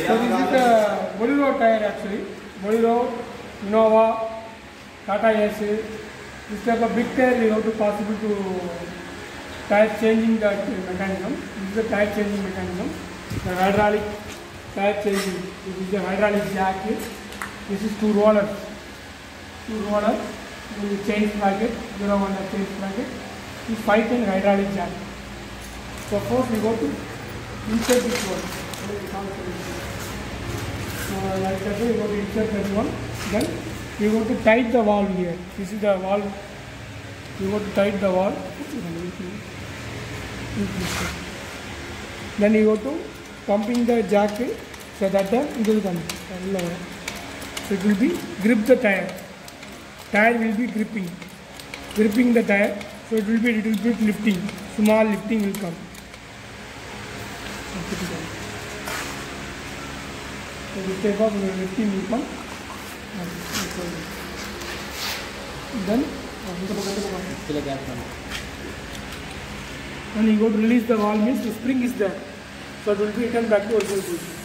So this is the Bolero tire actually. Bolero, Innova, Tata AC. This type of big tire you have to possible to tire changing that mechanism. This is the tire changing mechanism. The hydraulic tire changing. This is the hydraulic jack. This is two rollers. Two rollers. The chain sprocket. 0-1 chain sprocket. This 5-10 hydraulic jack. So first we go to insert this one. Like that way, you go to insert that one. Then you go to tight the valve here. This is the valve. You go to tight the valve. Then you go to pumping the jack. So that time it will come. So it will be grip the tire. Tire will be gripping the tire. So it will be little bit lifting. Small lifting will come. So this type of lifting will come. Then when you go to release the valve means the spring is there. So it will be returned back to original position.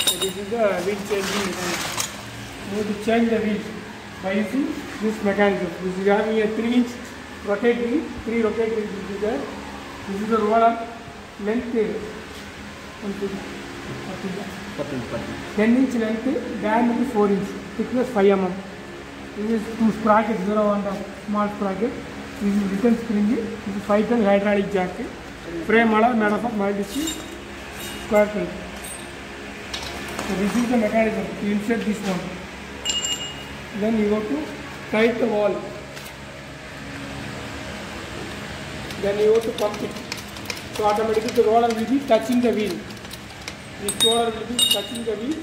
So this is the wheel changing mechanism. You have to change the wheel by using this mechanism. This is having a 3-inch rotate wheel, 3 rotate wheels will be there. This is the roller length 10-inch length, diameter 4 inch, thickness 5 mm. This is 2 sprockets, 0-1 small sprocket. This is return spring. This is 5-10 hydraulic jack. Frame made of multi-disc square plate. So this is the mechanism. You insert this one. Then you go to tight the valve. Then you go to pump it. So automatically the roller will be touching the wheel. This roller will be touching the wheel.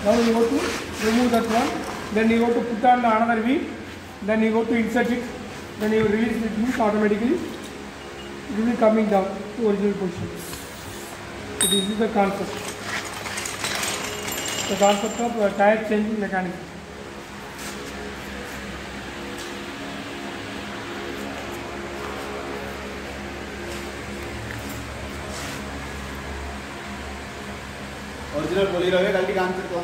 Now you go to remove that one. Then you go to put on another wheel. Then you go to insert it. Then you release it means automatically it will be coming down to original position. So this is the concept. The concept of tire changing mechanism. Original Bolero है गलती काम से तो